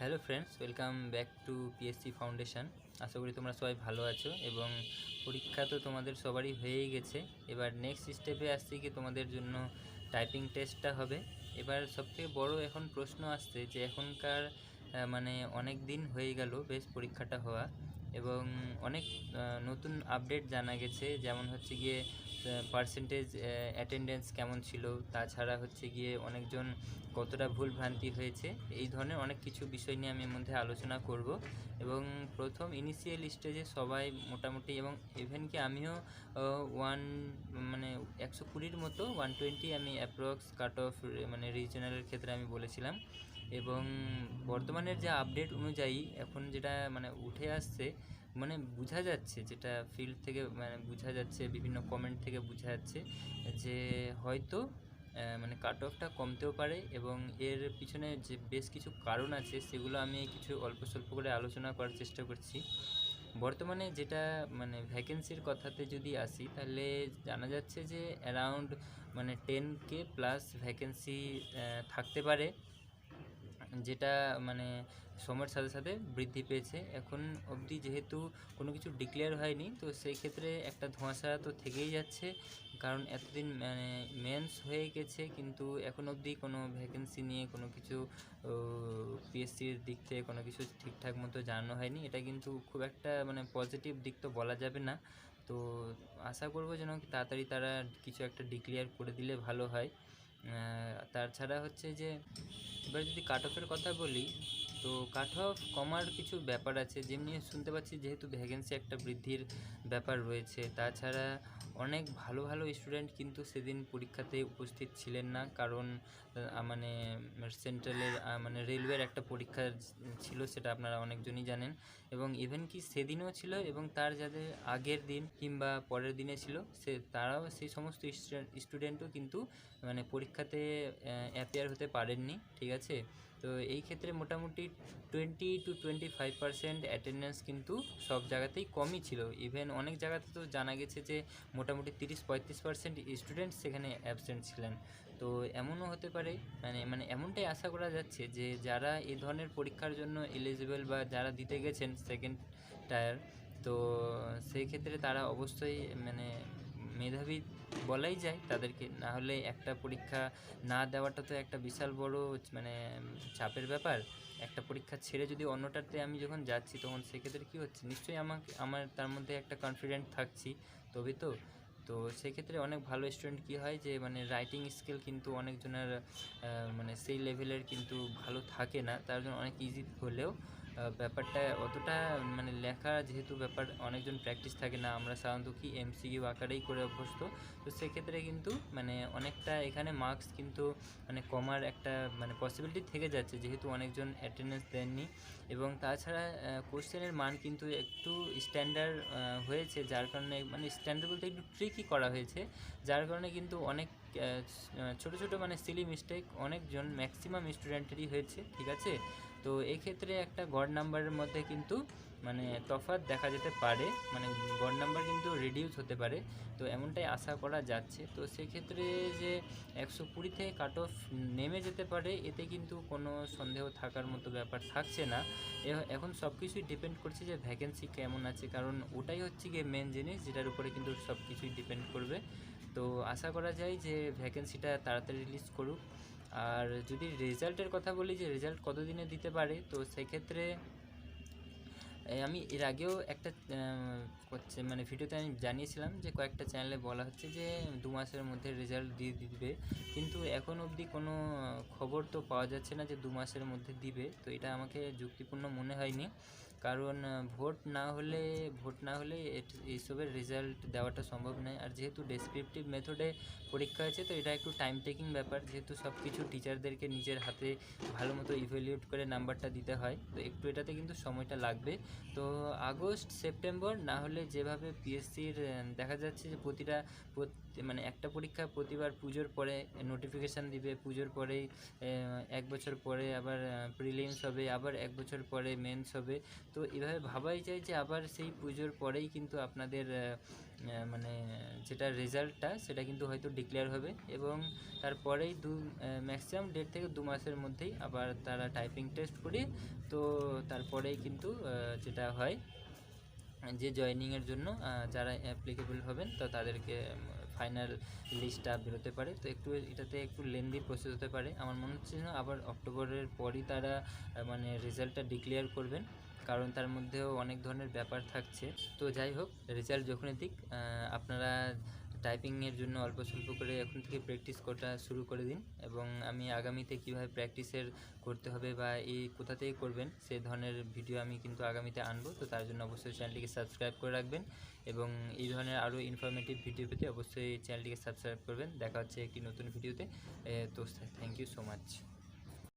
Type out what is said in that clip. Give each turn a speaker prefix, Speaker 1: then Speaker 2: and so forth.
Speaker 1: Hello friends, welcome back to PSC foundation. আশা করি তোমরা সবাই ভালো আছো এবং পরীক্ষা তো তোমাদের সবারই হয়েই গেছে। এবার নেক্সট স্টেপে আসছে কি তোমাদের জন্য টাইপিং টেস্টটা হবে। এবার সবথেকে বড় এখন প্রশ্ন আসছে যে এখনকার মানে অনেক দিন হয়ে গেল বেশ পরীক্ষাটা হওয়া, এবং অনেক নতুন আপডেট জানা গেছে, যেমন হচ্ছে গিয়ে পার্সেন্টেজ অ্যাটেন্ডেন্স কেমন ছিল, তাছাড়া হচ্ছে গিয়ে অনেকজন কতটা ভুল ভ্রান্তি হয়েছে। এই ধরনের অনেক কিছু বিষয় নিয়ে আমি এর মধ্যে আলোচনা করব। এবং প্রথম ইনিশিয়াল স্টেজে সবাই মোটামুটি, এবং ইভেন কি আমিও ওয়ান মানে 120-র মতো 120 আমি অ্যাপ্রক্স কাট অফ মানে রিজনালের ক্ষেত্রে আমি বলেছিলাম। এবং বর্তমানের যে আপডেট অনুযায়ী এখন যেটা মানে উঠে আসছে, মানে বোঝা যাচ্ছে, যেটা ফিল্ড থেকে মানে বোঝা যাচ্ছে, বিভিন্ন কমেন্ট থেকে বোঝা যাচ্ছে যে হয়তো মানে কাট অফটা কমতেও পারে, এবং এর পিছনে যে বেশ কিছু কারণ আছে সেগুলো আমি কিছু অল্প স্বল্প করে আলোচনা করার চেষ্টা করছি। বর্তমানে যেটা মানে ভ্যাকেন্সির কথাতে যদি আসি, তাহলে জানা যাচ্ছে যে অ্যারাউন্ড মানে 10K প্লাস ভ্যাকেন্সি থাকতে পারে, যেটা মানে সময়ের সাথে সাথে বৃদ্ধি পেয়েছে। এখন অবধি যেহেতু কোনো কিছু ডিক্লেয়ার হয়নি, তো সেই ক্ষেত্রে একটা ধোঁয়াশা তো থেকেই যাচ্ছে, কারণ এতদিন মানে মেন্স হয়ে গেছে কিন্তু এখন অবধি কোনো ভ্যাকেন্সি নিয়ে কোনো কিছু পিএসসির দিক থেকে কোনো কিছু ঠিকঠাক মতো জানানো হয়নি। এটা কিন্তু খুব একটা মানে পজিটিভ দিক তো বলা যাবে না। তো আশা করব যেন তাড়াতাড়ি তারা কিছু একটা ডিক্লেয়ার করে দিলে ভালো হয়। তাছাড়া হচ্ছে যে এবার যদি কাট অফের কথা বলি, তো কাট অফ কমার কিছু ব্যাপার আছে, যেমনি শুনতে পাচ্ছি যেহেতু ভ্যাকেন্সি একটা বৃদ্ধির ব্যাপার রয়েছে। তাছাড়া অনেক ভালো ভালো স্টুডেন্ট কিন্তু সেদিন পরীক্ষাতে উপস্থিত ছিলেন না, কারণ মানে সেন্ট্রালের মানে রেলওয়ের একটা পরীক্ষা ছিল, সেটা আপনারা অনেকজনই জানেন। এবং ইভেন কি সেদিনও ছিল, এবং তার যাদের আগের দিন কিংবা পরের দিনে ছিল তারাও সেই সমস্ত স্টুডেন্টও কিন্তু মানে পরীক্ষাতে অ্যাপিয়ার হতে পারেননি, ঠিক আছে। তো এই ক্ষেত্রে মোটামুটি 20-25% অ্যাটেন্ডেন্স কিন্তু সব জায়গাতেই কমই ছিল। ইভেন অনেক জায়গাতে তো জানা গেছে যে মোটামুটি 30-35% স্টুডেন্ট সেখানে অ্যাবসেন্ট ছিলেন। তো এমনও হতে পারে, মানে এমনটাই আশা করা যাচ্ছে যে যারা এই ধরনের পরীক্ষার জন্য এলিজিবল বা যারা দিতে গেছেন সেকেন্ড টায়ার, তো সেই ক্ষেত্রে তারা অবশ্যই মানে মেধাবী বলাই যায় তাদেরকে। না হলে একটা পরীক্ষা না দেওয়াটা তো একটা বিশাল বড় মানে চাপের ব্যাপার। একটা পরীক্ষা ছেড়ে যদি অন্যটাতে আমি যখন যাচ্ছি, তখন সেক্ষেত্রে কী হচ্ছে, নিশ্চয়ই আমার তার মধ্যে একটা কনফিডেন্ট থাকছি, তবে তো সেক্ষেত্রে অনেক ভালো স্টুডেন্ট কী হয় যে মানে রাইটিং স্কিল কিন্তু অনেকজনের মানে সেই লেভেলের কিন্তু ভালো থাকে না, তার জন্য অনেক ইজি হলেও ব্যাপারটা অতটা মানে লেখা যেহেতু ব্যাপার অনেকজন প্র্যাকটিস থাকে না, আমরা সাধারণত কি এমসিকিউ আকারেই করে অভ্যস্ত। তো সেক্ষেত্রে কিন্তু মানে অনেকটা এখানে মার্কস কিন্তু মানে কমার একটা মানে পসিবিলিটি থেকে যাচ্ছে, যেহেতু অনেকজন অ্যাটেন্ডেন্স দেননি। এবং তাছাড়া কোশ্চেনের মান কিন্তু একটু স্ট্যান্ডার্ড হয়েছে, যার কারণে মানে স্ট্যান্ডার্ড বলতে একটু ট্রিকি করা হয়েছে, যার কারণে কিন্তু অনেক ছোটো ছোটো মানে সিলি মিস্টেক অনেকজন ম্যাক্সিমাম স্টুডেন্টেরই হয়েছে, ঠিক আছে। তো এই ক্ষেত্রে একটা গড় নাম্বারের মধ্যে কিন্তু মানে তফাৎ দেখা যেতে পারে, মানে গড় নাম্বার কিন্তু রিডিউস হতে পারে, তো এমনটাই আশা করা যাচ্ছে। তো সেক্ষেত্রে যে 120 থেকে কাট অফ নেমে যেতে পারে, এতে কিন্তু কোনো সন্দেহ থাকার মতো ব্যাপার থাকছে না। এখন সব কিছুই ডিপেন্ড করছে যে ভ্যাকেন্সি কেমন আছে, কারণ ওটাই হচ্ছে গিয়ে মেন জিনিস, যেটার উপরে কিন্তু সব কিছুই ডিপেন্ড করবে। তো আশা করা যায় যে ভ্যাকেন্সিটা তাড়াতাড়ি রিলিজ করুক। আর যদি রেজাল্টের কথা বলি যে রেজাল্ট কতদিনে দিতে পারে, তো সেক্ষেত্রে আমি এর আগেও একটা হচ্ছে মানে ভিডিওতে আমি জানিয়েছিলাম যে কয়েকটা চ্যানেলে বলা হচ্ছে যে 2 মাসের মধ্যে রেজাল্ট দিয়ে দিবে, কিন্তু এখন অবধি কোনো খবর তো পাওয়া যাচ্ছে না যে 2 মাসের মধ্যে দিবে। তো এটা আমাকে যুক্তিপূর্ণ মনে হয়নি, কারণ ভোট না হলে এইসবের রেজাল্ট দেওয়াটা সম্ভব নয়। আর যেহেতু ডেসক্রিপটিভ মেথডে পরীক্ষা আছে, তো এটা একটু টাইম টেকিং ব্যাপার, যেহেতু সব কিছু টিচারদেরকে নিজের হাতে ভালো মতো ইভ্যালুয়েট করে নাম্বারটা দিতে হয়, তো একটু এটাতে কিন্তু সময়টা লাগবে। তো আগস্ট সেপ্টেম্বর না হলে যেভাবে পিএসসির দেখা যাচ্ছে যে মানে একটা পরীক্ষা প্রতিবার পুজোর পরে নোটিফিকেশান দিবে, পুজোর পরেই 1 বছর পরে আবার প্রিলিমস হবে, আবার 1 বছর পরে মেন্স হবে। তো এভাবে ভাবাই যায় যে আবার সেই পুজোর পরেই কিন্তু আপনাদের মানে যেটা রেজাল্টটা সেটা কিন্তু হয়তো ডিক্লেয়ার হবে, এবং তারপরেই ম্যাক্সিমাম 1.5 থেকে 2 মাসের মধ্যেই আবার তারা টাইপিং টেস্ট করে, তো তারপরেই কিন্তু যেটা হয় যে জয়েনিংয়ের জন্য যারা অ্যাপ্লিকেবল হবেন তো তাদেরকে ফাইনাল লিস্টটা বেরোতে পারে। তো এটাতে একটু লেন্দি প্রসেস হতে পারে। আমার মনে হচ্ছে না আবার অক্টোবরের পরই তারা মানে রেজাল্টটা ডিক্লেয়ার করবেন, কারণ তার মধ্যেও অনেক ধরনের ব্যাপার থাকছে। তো যাই হোক, রেজাল্ট যখনই দিক আপনারা টাইপিংয়ের জন্য অল্প স্বল্প করে এখন থেকে প্র্যাকটিস করা শুরু করে দিন, এবং আমি আগামীতে কীভাবে প্র্যাকটিসের করতে হবে বা কোথা থেকে করবেন সে ধরনের ভিডিও আমি কিন্তু আগামীতে আনবো। তো তার জন্য অবশ্যই চ্যানেলটিকে সাবস্ক্রাইব করে রাখবেন, এবং এই ধরনের আরও ইনফরমেটিভ ভিডিও পেতে অবশ্যই চ্যানেলটিকে সাবস্ক্রাইব করবেন। দেখা হচ্ছে একটি নতুন ভিডিওতে। তো থ্যাংক ইউ সো মাচ।